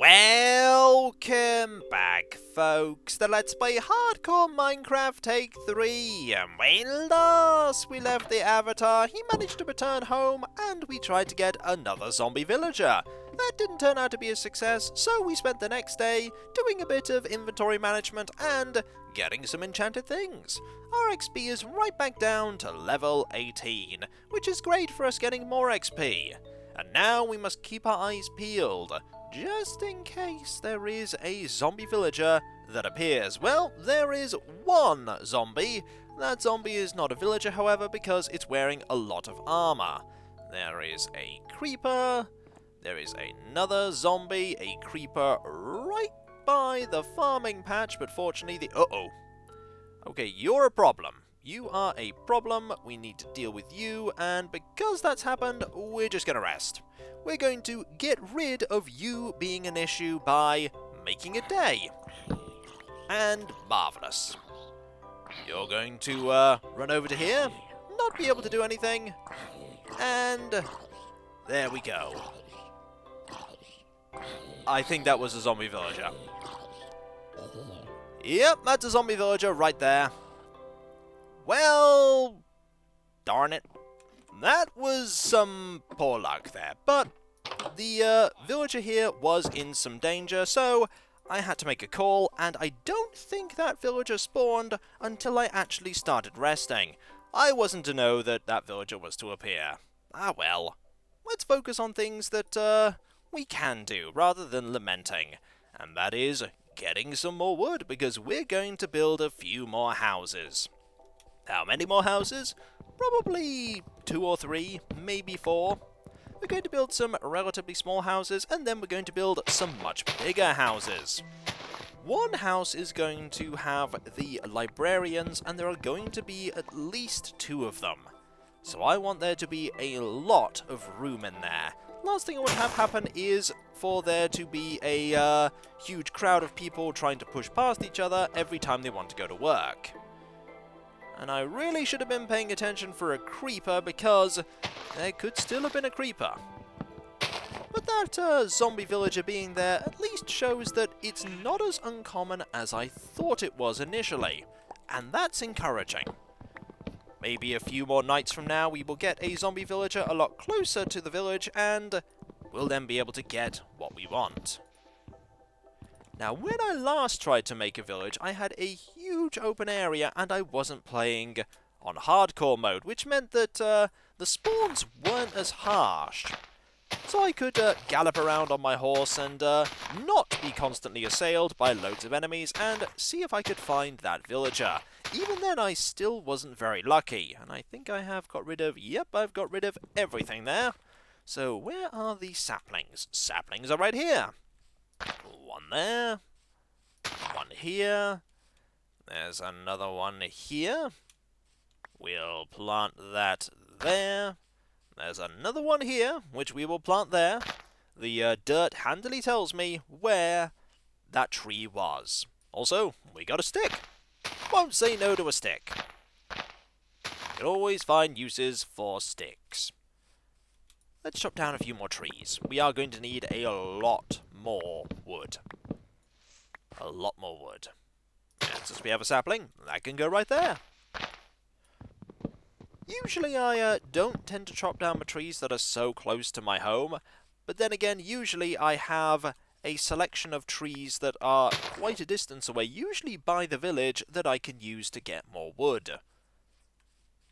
Welcome back, folks, to Let's Play Hardcore Minecraft Take 3. When last we left the Avatar, he managed to return home, and we tried to get another zombie villager. That didn't turn out to be a success, so we spent the next day doing a bit of inventory management and getting some enchanted things. Our XP is right back down to level 18, which is great for us getting more XP. And now we must keep our eyes peeled, just in case there is a zombie villager that appears. Well, there is one zombie. That zombie is not a villager, however, because it's wearing a lot of armor. There is a creeper. There is another zombie, a creeper right by the farming patch, but fortunately the... Uh-oh. Okay, you're a problem. You are a problem, we need to deal with you, and because that's happened, we're just gonna rest. We're going to get rid of you being an issue by making a day. And marvellous. You're going to run over to here, not be able to do anything, and there we go. I think that was a zombie villager. Yep, that's a zombie villager right there. Well, darn it. That was some poor luck there, but the villager here was in some danger, so I had to make a call, and I don't think that villager spawned until I actually started resting. I wasn't to know that that villager was to appear. Ah well. Let's focus on things that we can do, rather than lamenting, and that is getting some more wood, because we're going to build a few more houses. How many more houses? Probably 2 or 3, maybe 4. We're going to build some relatively small houses, and then we're going to build some much bigger houses. One house is going to have the librarians, and there are going to be at least 2 of them. So I want there to be a lot of room in there. Last thing I would have happen is for there to be a huge crowd of people trying to push past each other every time they want to go to work. And I really should have been paying attention for a creeper, because there could still have been a creeper. But that zombie villager being there at least shows that it's not as uncommon as I thought it was initially. And that's encouraging. Maybe a few more nights from now we will get a zombie villager a lot closer to the village, and we'll then be able to get what we want. Now, when I last tried to make a village, I had a huge open area, and I wasn't playing on hardcore mode, which meant that the spawns weren't as harsh. So I could gallop around on my horse and not be constantly assailed by loads of enemies, and see if I could find that villager. Even then, I still wasn't very lucky, and I think I have got rid of... Yep, I've got rid of everything there. So where are the saplings? Saplings are right here. One there, one here, there's another one here, we'll plant that there, there's another one here, which we will plant there. The dirt handily tells me where that tree was. Also, we got a stick. Won't say no to a stick. You can always find uses for sticks. Let's chop down a few more trees. We are going to need a lot more wood. A lot more wood. And since we have a sapling, that can go right there. Usually I don't tend to chop down the trees that are so close to my home, but then again, usually I have a selection of trees that are quite a distance away, usually by the village, that I can use to get more wood.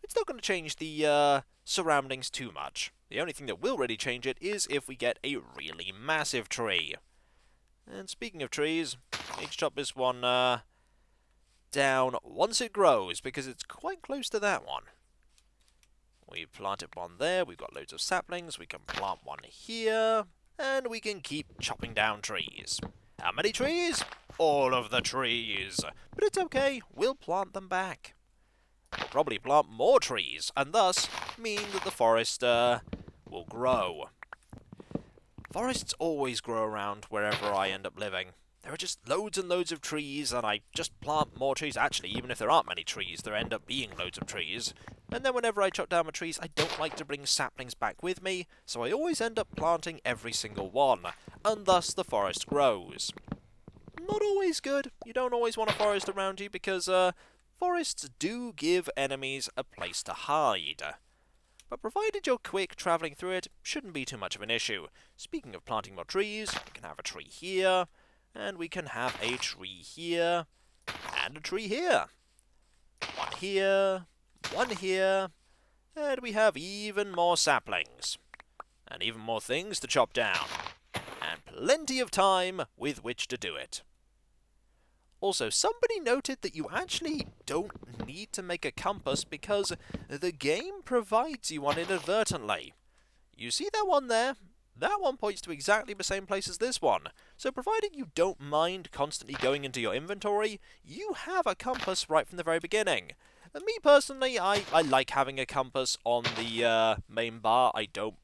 It's not going to change the surroundings too much. The only thing that will really change it is if we get a really massive tree. And speaking of trees, let's chop this one down once it grows, because it's quite close to that one. We've planted one there, we've got loads of saplings, we can plant one here, and we can keep chopping down trees. How many trees? All of the trees. But it's okay, we'll plant them back. We'll probably plant more trees, and thus mean that the forest will grow. Forests always grow around wherever I end up living. there are just loads and loads of trees, and I just plant more trees. Actually, even if there aren't many trees, there end up being loads of trees. And then whenever I chop down my trees, I don't like to bring saplings back with me, so I always end up planting every single one, and thus the forest grows. Not always good. You don't always want a forest around you because forests do give enemies a place to hide. But provided you're quick travelling through it, shouldn't be too much of an issue. Speaking of planting more trees, we can have a tree here, and we can have a tree here, and a tree here. One here, and we have even more saplings. And even more things to chop down. And plenty of time with which to do it. Also, somebody noted that you actually don't need to make a compass because the game provides you one inadvertently. You see that one there? That one points to exactly the same place as this one. So provided you don't mind constantly going into your inventory, you have a compass right from the very beginning. And me personally, I like having a compass on the main bar. I don't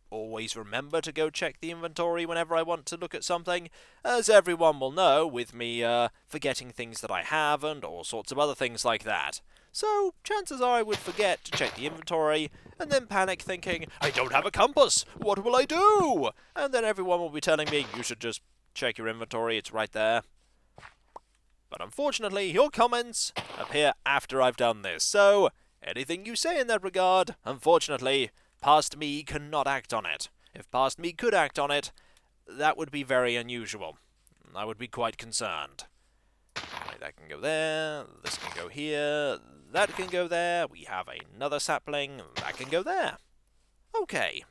always remember to go check the inventory whenever I want to look at something, as everyone will know, with me forgetting things that I have and all sorts of other things like that. So, chances are I would forget to check the inventory, and then panic thinking, I don't have a compass, what will I do? And then everyone will be telling me, you should just check your inventory, it's right there. But unfortunately, your comments appear after I've done this, so anything you say in that regard, unfortunately, past me cannot act on it. If past me could act on it, that would be very unusual. I would be quite concerned. Right, that can go there, this can go here, that can go there, we have another sapling, that can go there. Okay,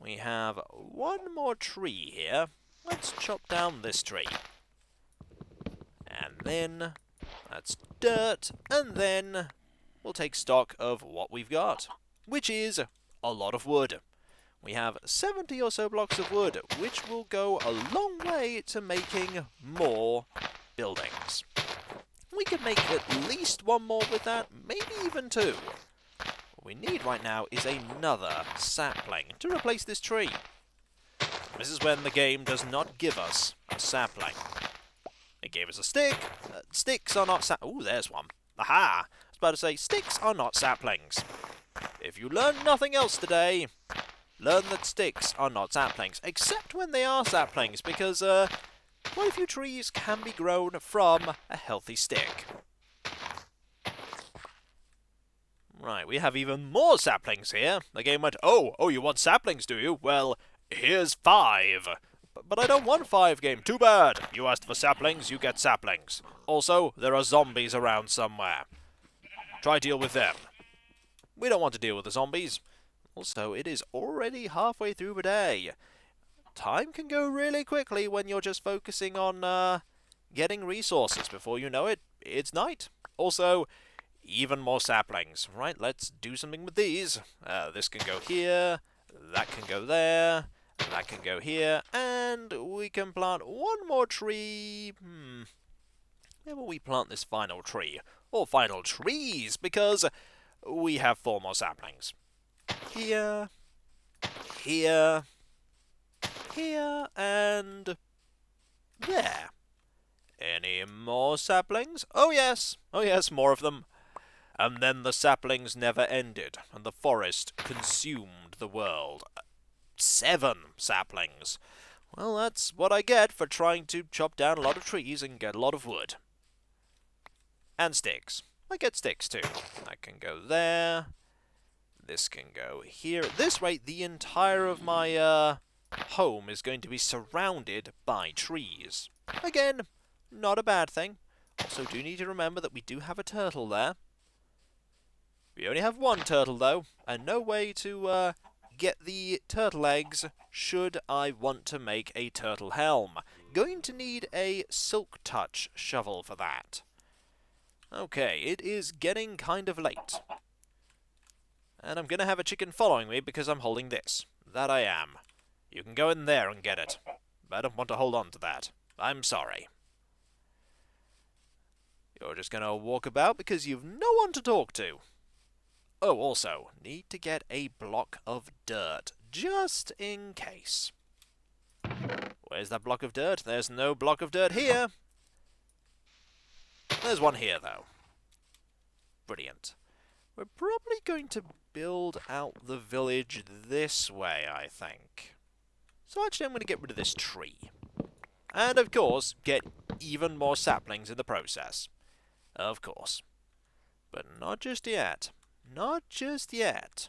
we have one more tree here. Let's chop down this tree. And then, that's dirt, and then we'll take stock of what we've got, which is a lot of wood. We have 70 or so blocks of wood, which will go a long way to making more buildings. We could make at least one more with that, maybe even two. What we need right now is another sapling to replace this tree. This is when the game does not give us a sapling. It gave us a stick. Sticks are not ooh, there's one. Aha! I was about to say, sticks are not saplings. If you learn nothing else today, learn that sticks are not saplings, except when they are saplings, because quite a few trees can be grown from a healthy stick. Right, we have even more saplings here. The game went, oh, you want saplings, do you? Well, here's 5. But I don't want 5, game. Too bad. You asked for saplings, you get saplings. Also, there are zombies around somewhere. Try deal with them. We don't want to deal with the zombies. Also, it is already halfway through the day. Time can go really quickly when you're just focusing on getting resources. Before you know it, it's night. Also, even more saplings. Right, let's do something with these. This can go here, that can go there, that can go here, and we can plant one more tree. Where will we plant this final tree? Or final trees, because we have 4 more saplings. Here, here, here, and there. Any more saplings? Oh yes, more of them. And then the saplings never ended, and the forest consumed the world. 7 saplings. Well, that's what I get for trying to chop down a lot of trees and get a lot of wood. And sticks. I get sticks too. That can go there. This can go here. This way, the entire of my home is going to be surrounded by trees. Again, not a bad thing. Also, do need to remember that we do have a turtle there. We only have 1 turtle, though, and no way to get the turtle eggs should I want to make a turtle helm. Going to need a silk touch shovel for that. Okay, it is getting kind of late. And I'm going to have a chicken following me because I'm holding this. That I am. You can go in there and get it. I don't want to hold on to that. I'm sorry. You're just going to walk about because you've no one to talk to. Oh, also, need to get a block of dirt, just in case. Where's that block of dirt? There's no block of dirt here. There's one here, though. Brilliant. We're probably going to build out the village this way, I think. So actually, I'm going to get rid of this tree. And, of course, get even more saplings in the process. Of course. But not just yet. Not just yet.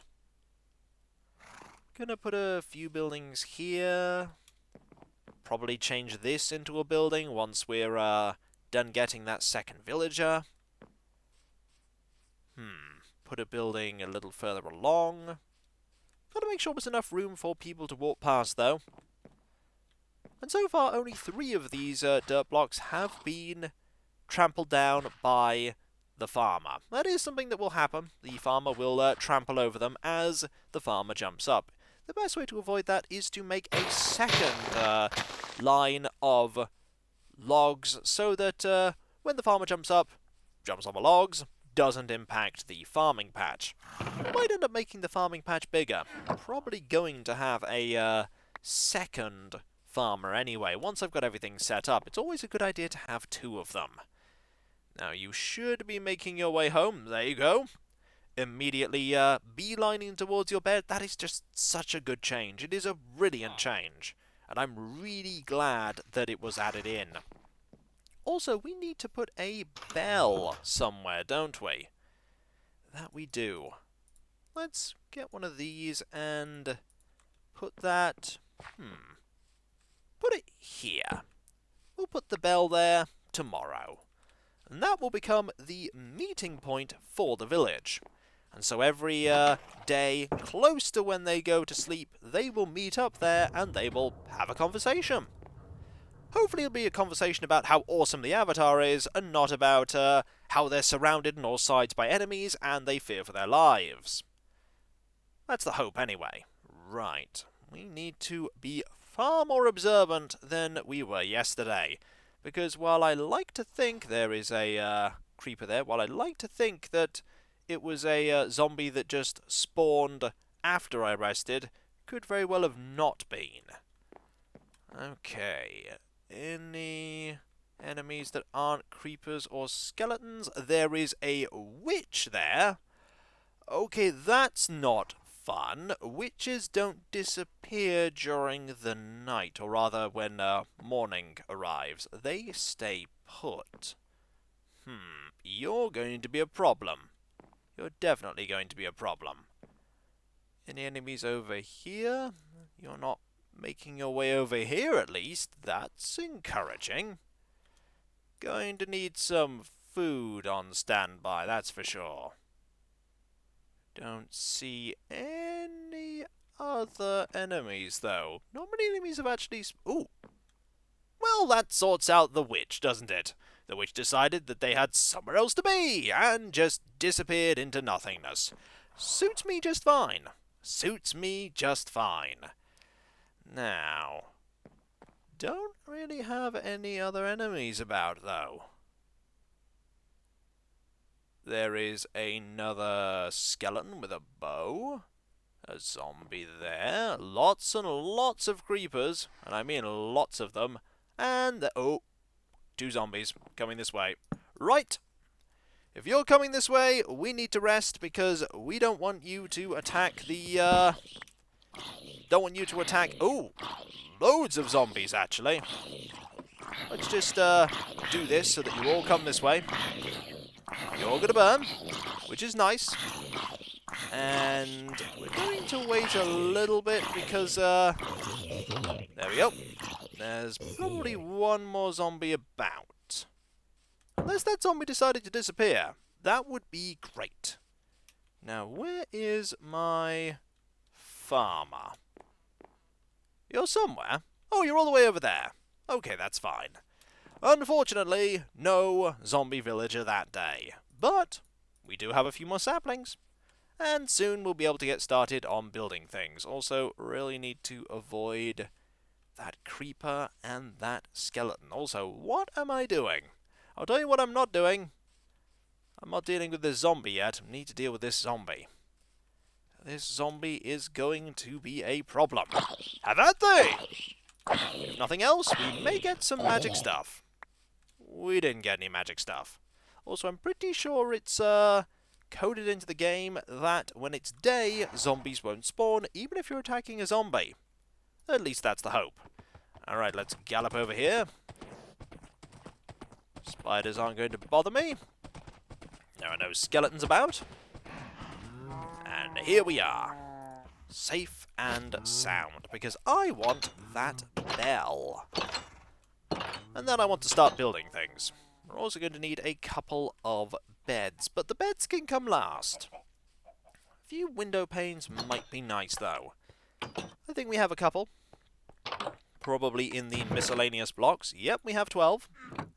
Gonna put a few buildings here. Probably change this into a building once we're done getting that second villager. Put a building a little further along. Gotta make sure there's enough room for people to walk past, though. And so far, only 3 of these dirt blocks have been trampled down by the farmer. That is something that will happen. The farmer will trample over them as the farmer jumps up. The best way to avoid that is to make a second line of logs so that when the farmer jumps on the logs, doesn't impact the farming patch. Might end up making the farming patch bigger. Probably going to have a second farmer anyway. Once I've got everything set up, it's always a good idea to have 2 of them. Now, you should be making your way home. There you go. Immediately beelining towards your bed. That is just such a good change. It is a brilliant change. And I'm really glad that it was added in. Also, we need to put a bell somewhere, don't we? That we do. Let's get one of these and put that... Put it here. We'll put the bell there tomorrow. And that will become the meeting point for the village. And so every day, close to when they go to sleep, they will meet up there and they will have a conversation. Hopefully it'll be a conversation about how awesome the Avatar is, and not about how they're surrounded on all sides by enemies and they fear for their lives. That's the hope anyway. Right. We need to be far more observant than we were yesterday. Because while I like to think there is a creeper there, while I like to think that it was a zombie that just spawned after I rested, could very well have not been. Okay. Any enemies that aren't creepers or skeletons? There is a witch there. Okay, that's not fun. Witches don't disappear during the night, or rather when morning arrives. They stay put. You're going to be a problem. You're definitely going to be a problem. Any enemies over here? You're not making your way over here, at least. That's encouraging. Going to need some food on standby, that's for sure. Don't see any other enemies, though. Not many enemies have actually... Ooh. Well, that sorts out the witch, doesn't it? The witch decided that they had somewhere else to be, and just disappeared into nothingness. Suits me just fine. Suits me just fine. Now, don't really have any other enemies about, though. There is another skeleton with a bow. A zombie there. Lots and lots of creepers, and I mean lots of them. And, oh, 2 zombies coming this way. Right. If you're coming this way, we need to rest because we don't want you to attack the, Don't want you to attack... Ooh! Loads of zombies, actually. Let's just, do this so that you all come this way. You're gonna burn, which is nice. And we're going to wait a little bit because, there we go. There's probably one more zombie about. Unless that zombie decided to disappear. That would be great. Now, where is my farmer? You're somewhere? Oh, you're all the way over there. Okay, that's fine. Unfortunately, no zombie villager that day. But we do have a few more saplings. And soon we'll be able to get started on building things. Also, really need to avoid that creeper and that skeleton. Also, what am I doing? I'll tell you what I'm not doing. I'm not dealing with this zombie yet. I need to deal with this zombie. This zombie is going to be a problem. Have at thee! If nothing else, we may get some magic stuff. We didn't get any magic stuff. Also, I'm pretty sure it's coded into the game that when it's day, zombies won't spawn, even if you're attacking a zombie. At least that's the hope. Alright, let's gallop over here. Spiders aren't going to bother me. There are no skeletons about. And here we are. Safe and sound, because I want that bell. And then I want to start building things. We're also going to need a couple of beds, but the beds can come last. A few window panes might be nice, though. I think we have a couple. Probably in the miscellaneous blocks. Yep, we have 12.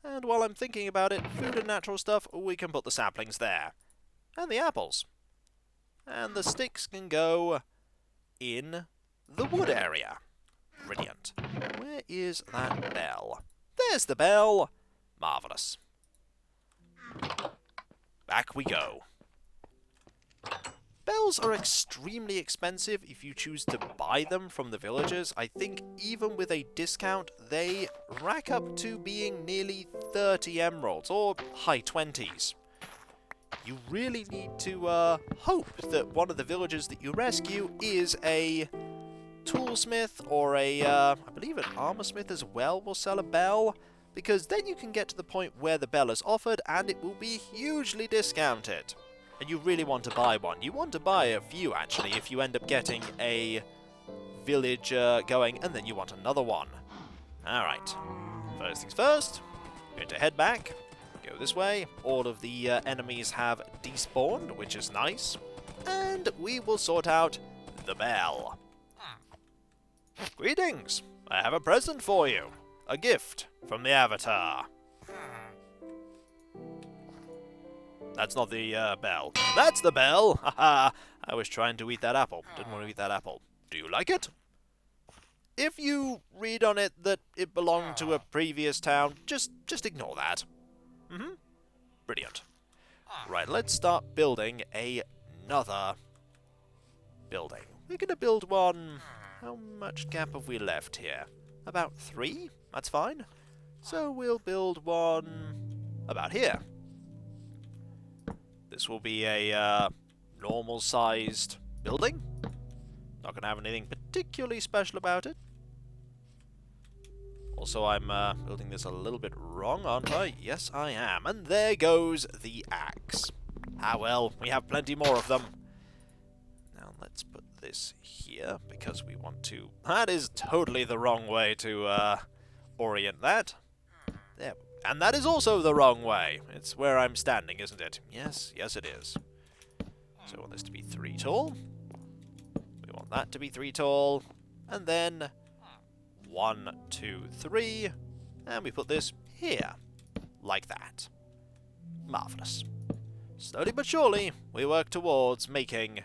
And while I'm thinking about it, food and natural stuff, we can put the saplings there. And the apples. And the sticks can go in the wood area. Brilliant. Where is that bell? There's the bell. Marvellous. Back we go. Bells are extremely expensive if you choose to buy them from the villagers. I think even with a discount, they rack up to being nearly 30 emeralds, or high 20s. You really need to hope that one of the villagers that you rescue is a toolsmith or a, I believe an armorsmith as well will sell a bell, because then you can get to the point where the bell is offered and it will be hugely discounted. And you really want to buy one. You want to buy a few, actually, if you end up getting a village going, and then you want another one. Alright. First things first, I'm going to head back, go this way. All of the enemies have despawned, which is nice. And we will sort out the bell. Greetings! I have a present for you. A gift from the Avatar. That's not the bell. That's the bell! Haha! I was trying to eat that apple. Didn't want to eat that apple. Do you like it? If you read on it that it belonged to a previous town, just ignore that. Brilliant. Right, let's start building another building. We're going to build one... How much gap have we left here? About 3? That's fine. So we'll build one about here. This will be a normal-sized building. Not going to have anything particularly special about it. Also, I'm building this a little bit wrong, aren't I? Yes, I am. And there goes the axe. Ah, well, we have plenty more of them. Now, let's put this here, because we want to... That is totally the wrong way to orient that. There. And that is also the wrong way. It's where I'm standing, isn't it? Yes, yes it is. So we want this to be 3 tall. We want that to be 3 tall. And then 1, 2, 3. And we put this here. Like that. Marvellous. Slowly but surely, we work towards making...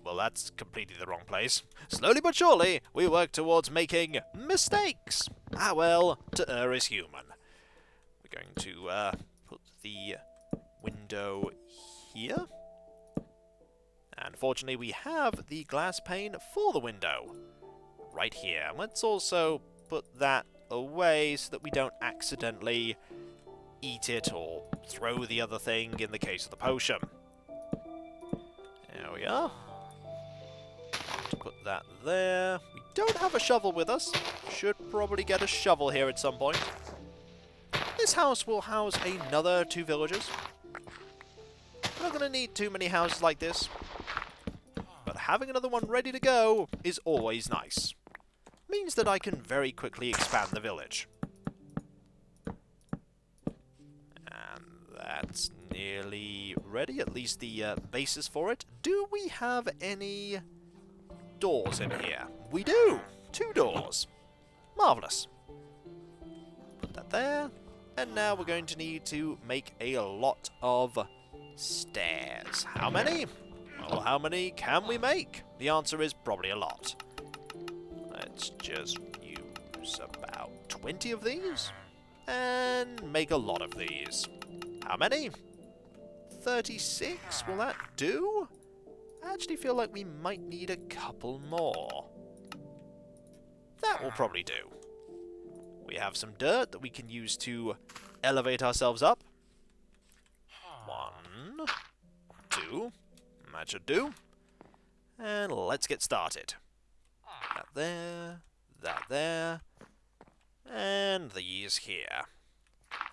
well, that's completely the wrong place. Slowly but surely, we work towards making mistakes. Ah well, to err is human. We're going to put the window here. And fortunately, we have the glass pane for the window right here. Let's also put that away so that we don't accidentally eat it or throw the other thing in the case of the potion. There we are. Put that there. We don't have a shovel with us. Should probably get a shovel here at some point. This house will house another 2 villagers. We're not going to need too many houses like this. But having another one ready to go is always nice. Means that I can very quickly expand the village. And that's nearly ready, at least the basis for it. Do we have any doors in here? We do! 2 doors. Marvellous. Put that there. And now we're going to need to make a lot of stairs. How many? Well, how many can we make? The answer is probably a lot. Let's just use about 20 of these. And make a lot of these. How many? 36? Will that do? I actually feel like we might need a couple more. That will probably do. We have some dirt that we can use to elevate ourselves up. 1, 2, that should do. And let's get started. That there, and these here.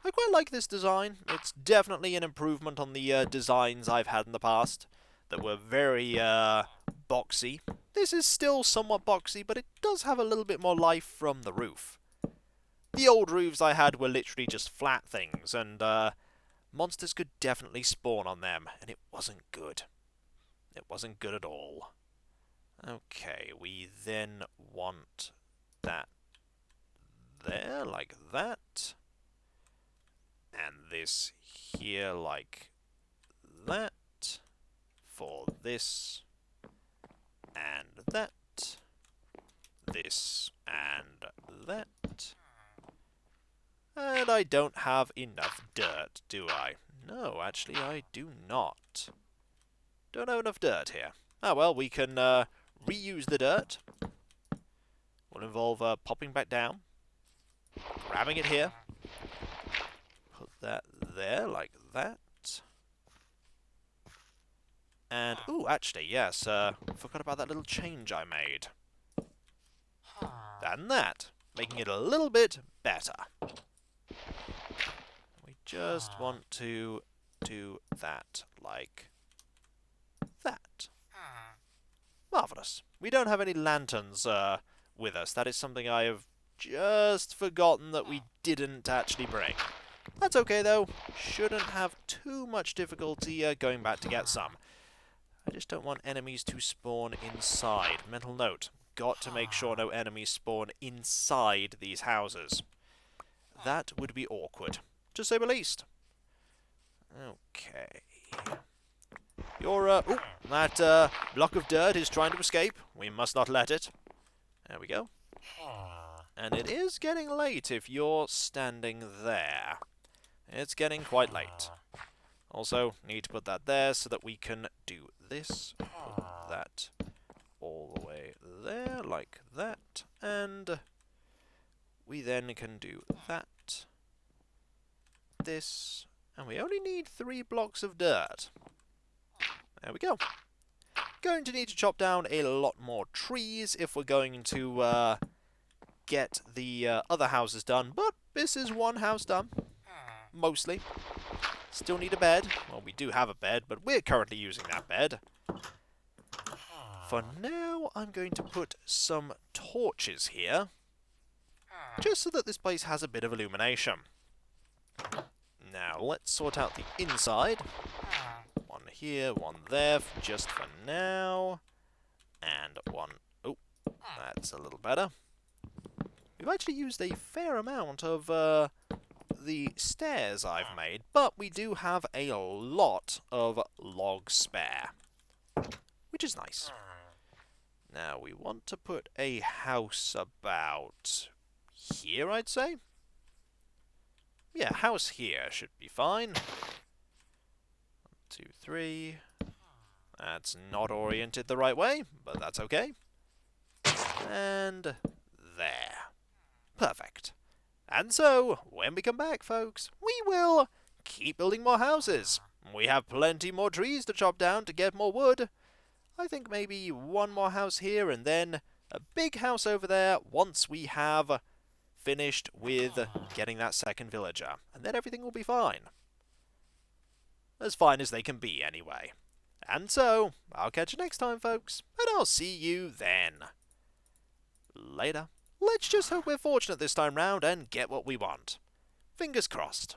I quite like this design. It's definitely an improvement on the designs I've had in the past that were very boxy. This is still somewhat boxy, but it does have a little bit more life from the roof. The old roofs I had were literally just flat things, and monsters could definitely spawn on them, and it wasn't good. It wasn't good at all. Okay, we then want that there, like that. And this here, like that. For this and that. This and that. And I don't have enough dirt, do I? No, actually I do not. Don't have enough dirt here. Ah well, we can reuse the dirt. Will involve popping back down, grabbing it here, put that there like that. And, ooh, actually, yes, forgot about that little change I made. And that, making it a little bit better. We just want to do that like that. Marvellous. We don't have any lanterns with us. That is something I have just forgotten that we didn't actually bring. That's okay, though. Shouldn't have too much difficulty going back to get some. I just don't want enemies to spawn inside. Mental note, got to make sure no enemies spawn inside these houses. That would be awkward, to say the least. Okay. Ooh, that block of dirt is trying to escape. We must not let it. There we go. And it is getting late if you're standing there. It's getting quite late. Also, need to put that there so that we can do this. Put that all the way there, like that. And we then can do that. This. And we only need 3 blocks of dirt. There we go. Going to need to chop down a lot more trees if we're going to get the other houses done. But this is one house done. Mostly. Still need a bed. Well, we do have a bed, but we're currently using that bed. For now, I'm going to put some torches here, just so that this place has a bit of illumination. Now, let's sort out the inside. One here, one there, just for now. And one... oh, that's a little better. We've actually used a fair amount of the stairs I've made, but we do have a lot of logs spare, which is nice. Now, we want to put a house about here, I'd say. Yeah, house here should be fine. 1, 2, 3. That's not oriented the right way, but that's okay. And there. Perfect. And so, when we come back, folks, we will keep building more houses. We have plenty more trees to chop down to get more wood. I think maybe one more house here and then a big house over there once we have finished with getting that second villager. And then everything will be fine. As fine as they can be, anyway. And so, I'll catch you next time, folks, and I'll see you then. Later. Let's just hope we're fortunate this time round and get what we want. Fingers crossed.